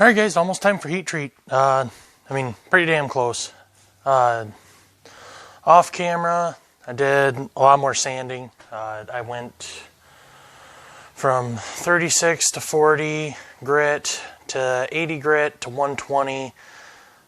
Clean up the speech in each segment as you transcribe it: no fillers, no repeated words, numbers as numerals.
Alright guys, almost time for heat treat. Pretty damn close. Off camera, I did a lot more sanding. I went from 36 to 40 grit to 80 grit to 120.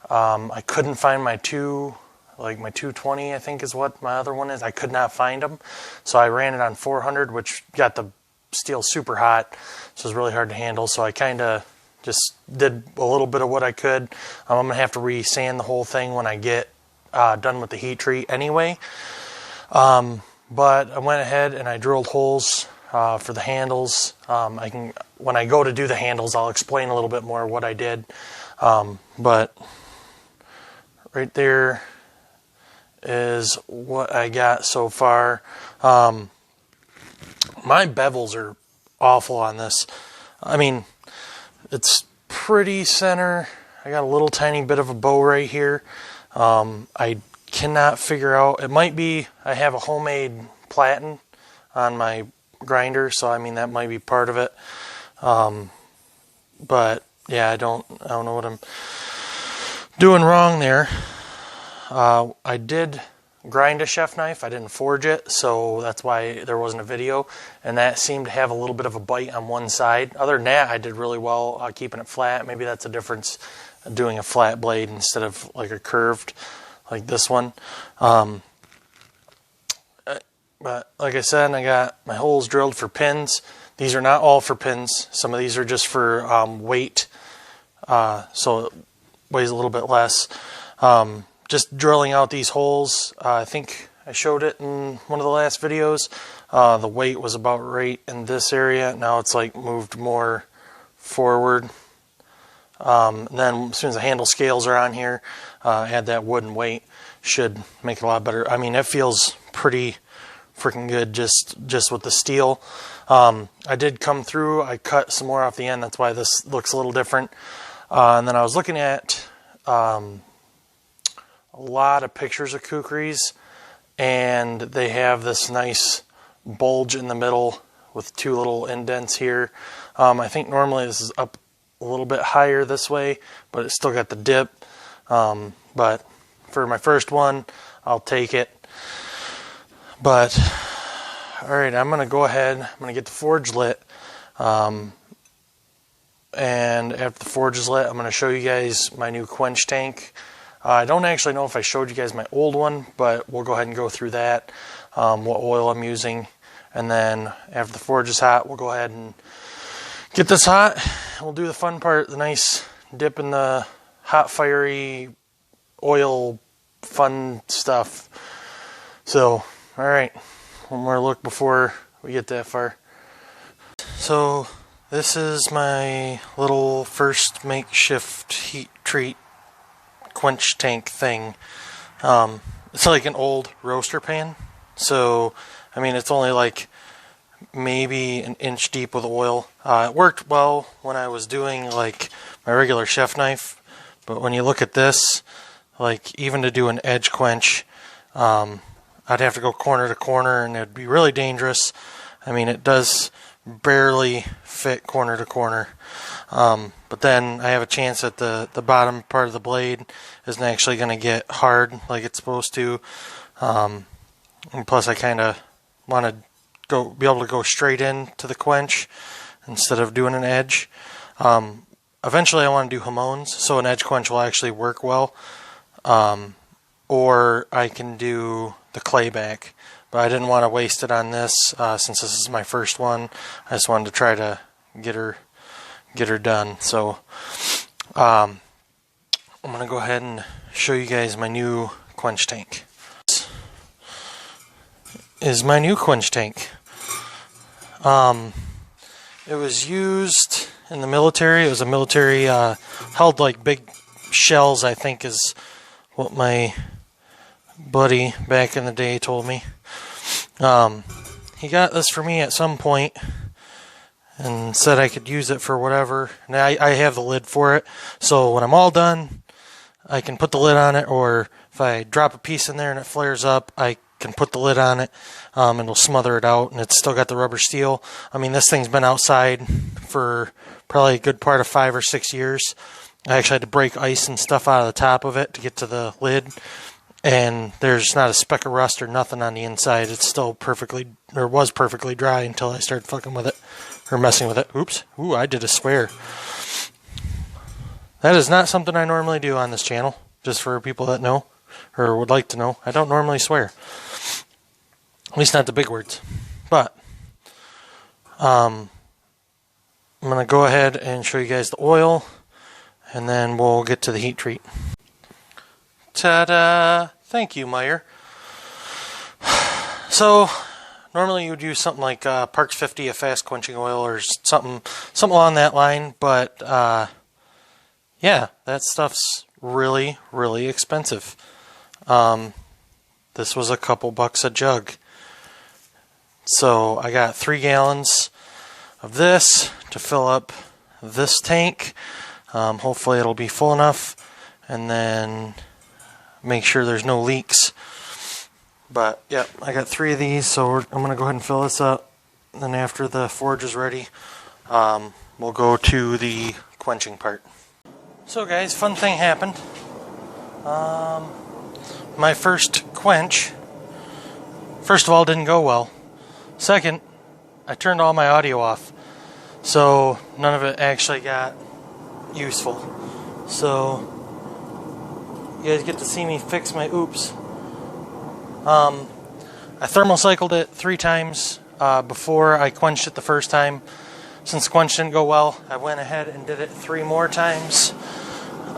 I couldn't find my my 220 I think is what my other one is. I could not find them. So I ran it on 400, which got the steel super hot. So it was really hard to handle. So I kind of just did a little bit of what I could. I'm going to have to re-sand the whole thing when I get done with the heat treat anyway. But I went ahead and I drilled holes for the handles. When I go to do the handles, I'll explain a little bit more what I did. But right there is what I got so far. My bevels are awful on this. It's pretty center. I got a little tiny bit of a bow right here. I cannot figure out, it might be I have a homemade platen on my grinder, so that might be part of it. But yeah, I don't know what I'm doing wrong there. I did grind a chef knife. I didn't forge it, so that's why there wasn't a video. And that seemed to have a little bit of a bite on one side. Other than that, I did really well keeping it flat. Maybe that's a difference doing a flat blade instead of like a curved like this one. But like I said, I got my holes drilled for pins. These are not all for pins. Some of these are just for weight, so it weighs a little bit less. Just drilling out these holes. I think I showed it in one of the last videos. The weight was about right in this area. Now it's like moved more forward. And then as soon as the handle scales are on here, add that wooden weight. Should make it a lot better. It feels pretty freaking good just with the steel. I did come through. I cut some more off the end. That's why this looks a little different. And then I was looking at a lot of pictures of Kukris, and they have this nice bulge in the middle with two little indents here. I think normally this is up a little bit higher this way, but it's still got the dip. But for my first one, I'll take it. But alright, I'm going to go ahead. I'm going to get the forge lit. And after the forge is lit, I'm going to show you guys my new quench tank. I don't actually know if I showed you guys my old one, but we'll go ahead and go through that, what oil I'm using. And then after the forge is hot, we'll go ahead and get this hot. We'll do the fun part, the nice dip in the hot, fiery oil fun stuff. So, alright, one more look before we get that far. So, this is my little first makeshift heat treat quench tank thing. It's like an old roaster pan, so it's only like maybe an inch deep with oil. It worked well when I was doing like my regular chef knife, but when you look at this, like even to do an edge quench, I'd have to go corner to corner, and it'd be really dangerous. It does barely fit corner to corner. But then I have a chance that the bottom part of the blade isn't actually going to get hard like it's supposed to. And plus I kind of want to be able to go straight into the quench instead of doing an edge. Eventually I want to do Hamones, so an edge quench will actually work well. Or I can do the clayback. But I didn't want to waste it on this since this is my first one. I just wanted to try to get her done. So I'm going to go ahead and show you guys my new quench tank. This is my new quench tank. It was used in the military. It was a military, held like big shells, I think is what my buddy back in the day told me. He got this for me at some point and said I could use it for whatever. Now I have the lid for it, so when I'm all done, I can put the lid on it, or if I drop a piece in there and it flares up, I can put the lid on it, and it'll smother it out, and it's still got the rubber seal. I mean, this thing's been outside for probably a good part of 5 or 6 years. I actually had to break ice and stuff out of the top of it to get to the lid, and there's not a speck of rust or nothing on the inside. It's still perfectly, or was perfectly dry until I started fucking with it, or messing with it. Oops. Ooh, I did a swear. That is not something I normally do on this channel, just for people that know, or would like to know. I don't normally swear. At least not the big words. But, I'm going to go ahead and show you guys the oil, and then we'll get to the heat treat. Ta-da! Thank you, Meyer. So, normally you would use something like Parks 50, a fast quenching oil, or something along that line, but yeah, that stuff's really, really expensive. This was a couple bucks a jug. So I got 3 gallons of this to fill up this tank. Hopefully it'll be full enough, and then make sure there's no leaks. But yeah, I got 3 of these, so I'm going to go ahead and fill this up. And then after the forge is ready, we'll go to the quenching part. So guys, fun thing happened. My first quench, first of all, didn't go well. Second, I turned all my audio off, so none of it actually got useful. So you guys get to see me fix my oops. I thermocycled it 3 times before I quenched it the first time. Since the quench didn't go well, I went ahead and did it 3 more times.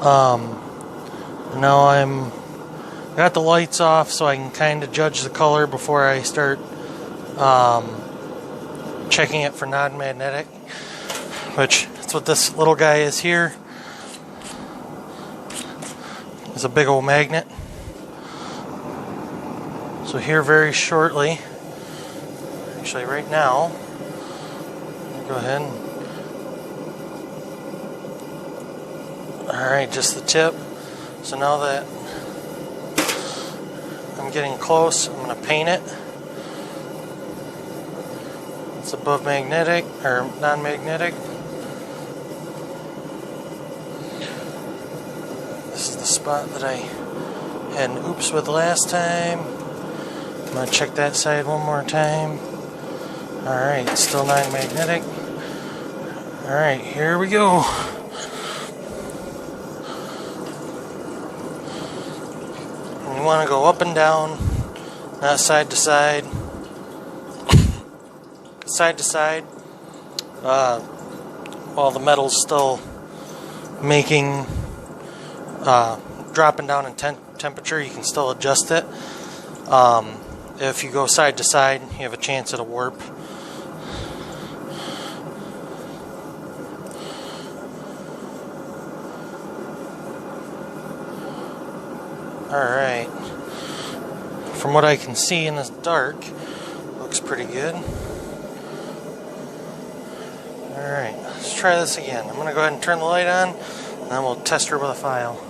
Now I got the lights off so I can kind of judge the color before I start checking it for non-magnetic, which that's what this little guy is here. It's a big old magnet. So here very shortly, actually right now, go ahead and, alright, just the tip. So now that I'm getting close, I'm going to paint it. It's above magnetic, or non-magnetic. This is the spot that I had an oops with last time. I'm going to check that side one more time. Alright, it's still non-magnetic. Alright, here we go. And you want to go up and down, not side to side. Side to side, while the metal's still making, dropping down in temperature, you can still adjust it. If you go side to side, you have a chance it'll warp. Alright, from what I can see in this dark, looks pretty good. Alright, let's try this again. I'm going to go ahead and turn the light on, and then we'll test her with a file.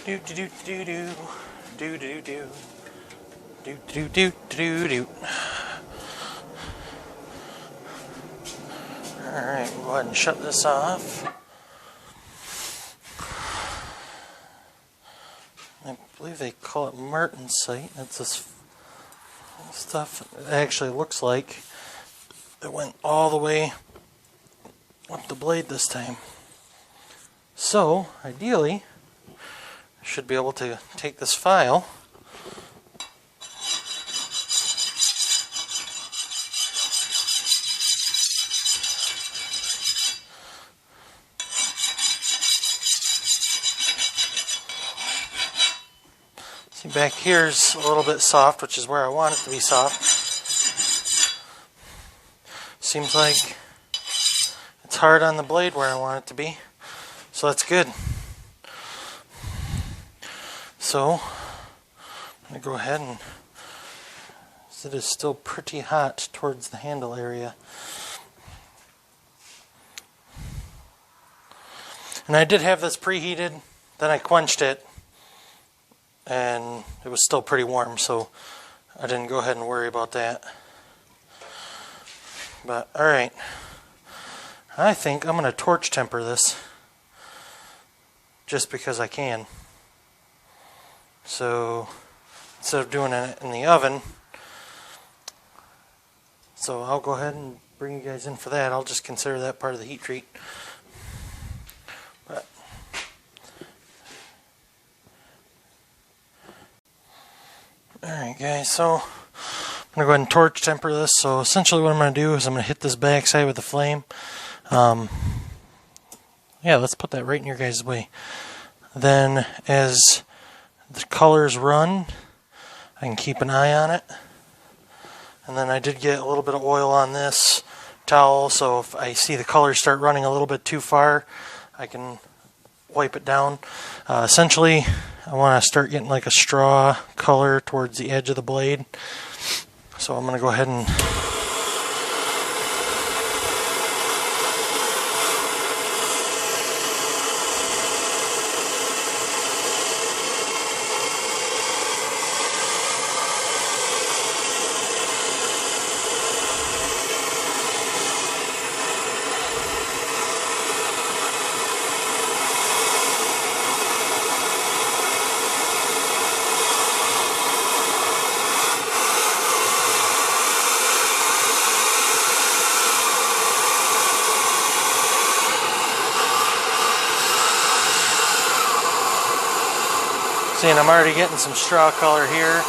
Do do do do do do do do do do do do do. Alright, we'll go ahead and shut this off. I believe they call it martensite. It's this stuff. It actually looks like it went all the way up the blade this time. So, ideally, I should be able to take this file see, back here's a little bit soft, which is where I want it to be soft. Seems like it's hard on the blade where I want it to be, so that's good. So I'm going to go ahead and, it is still pretty hot towards the handle area. And I did have this preheated, then I quenched it, and it was still pretty warm, so I didn't go ahead and worry about that. But alright, I think I'm going to torch temper this just because I can. So instead of doing it in the oven, so I'll go ahead and bring you guys in for that. I'll just consider that part of the heat treat. But alright guys, so I'm going to go ahead and torch temper this. So essentially what I'm going to do is I'm going to hit this backside with the flame. Yeah, let's put that right in your guys' way. Then as the colors run, I can keep an eye on it. And then I did get a little bit of oil on this towel, so if I see the colors start running a little bit too far, I can wipe it down. Essentially, I want to start getting like a straw color towards the edge of the blade. So I'm going to go ahead and seeing I'm already getting some straw color here.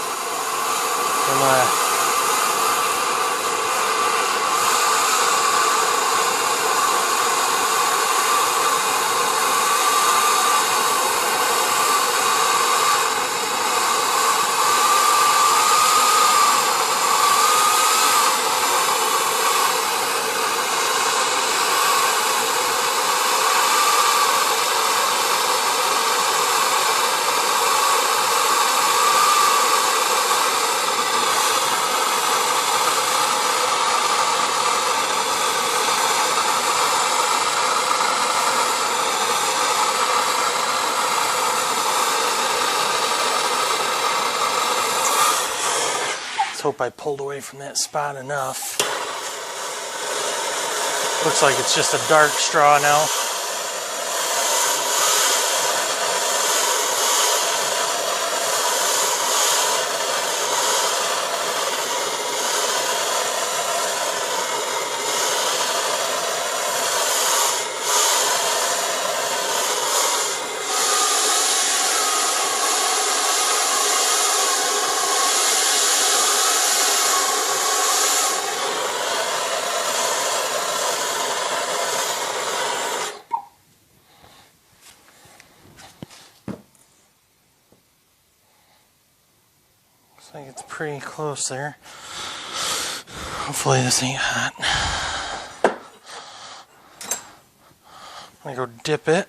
Let's hope I pulled away from that spot enough. Looks like it's just a dark straw now. Looks like it's pretty close there. Hopefully this ain't hot. I'm gonna go dip it.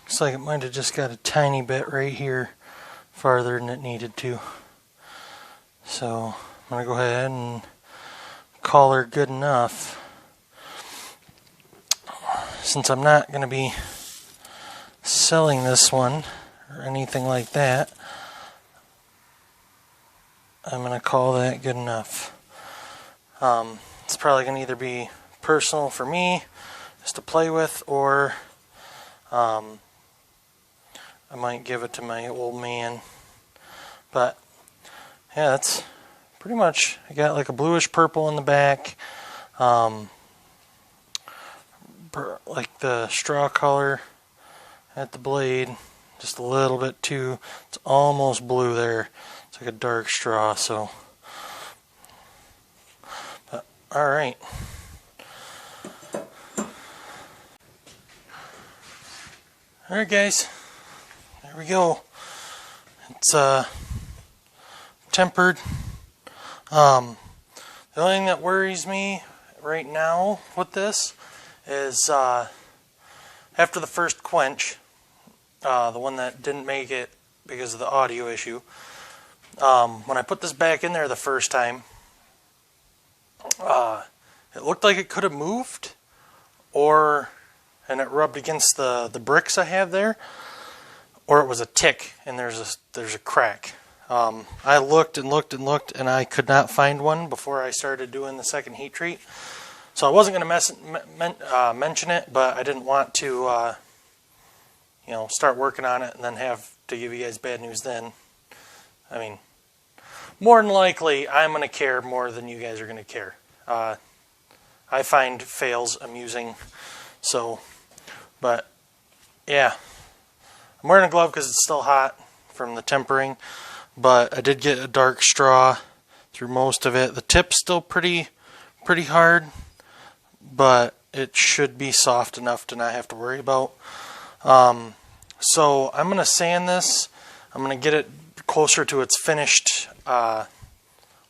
Looks like it might have just got a tiny bit right here farther than it needed to. So I'm going to go ahead and call her good enough. Since I'm not going to be selling this one or anything like that, I'm going to call that good enough. It's probably going to either be personal for me just to play with, or I might give it to my old man. But yeah, that's pretty much, I got like a bluish purple in the back, like the straw color at the blade, just a little bit too, it's almost blue there. It's like a dark straw, so. But alright. Alright guys, there we go. It's tempered. The only thing that worries me right now with this is after the first quench, the one that didn't make it because of the audio issue. When I put this back in there the first time, it looked like it could have moved, and it rubbed against the bricks I have there, or it was a tick and there's a crack. I looked and looked and looked, and I could not find one before I started doing the second heat treat. So I wasn't going to mention it, but I didn't want to start working on it and then have to give you guys bad news then. I mean, more than likely, I'm going to care more than you guys are going to care. I find fails amusing. So, but yeah, I'm wearing a glove because it's still hot from the tempering, but I did get a dark straw through most of it. The tip's still pretty hard, but it should be soft enough to not have to worry about. So I'm going to sand this. I'm going to get it closer to its finished, wow,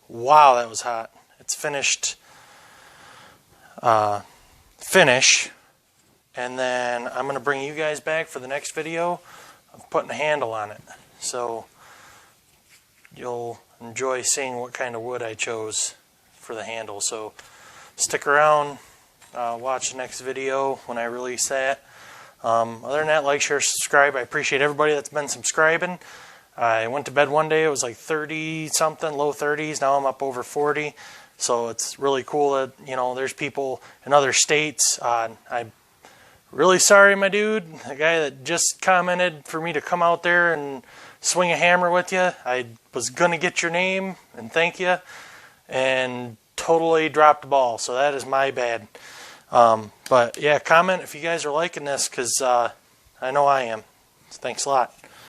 that was hot. It's finished finish. And then I'm going to bring you guys back for the next video of putting a handle on it. So you'll enjoy seeing what kind of wood I chose for the handle. So stick around, watch the next video when I release that. Other than that, like, share, subscribe. I appreciate everybody that's been subscribing. I went to bed one day, it was like 30 something, low 30s. Now I'm up over 40. So it's really cool that, there's people in other states. I'm really sorry, my dude, the guy that just commented for me to come out there and swing a hammer with you. I was going to get your name and thank you, and totally dropped the ball. So that is my bad. But yeah, comment if you guys are liking this, because I know I am. Thanks a lot.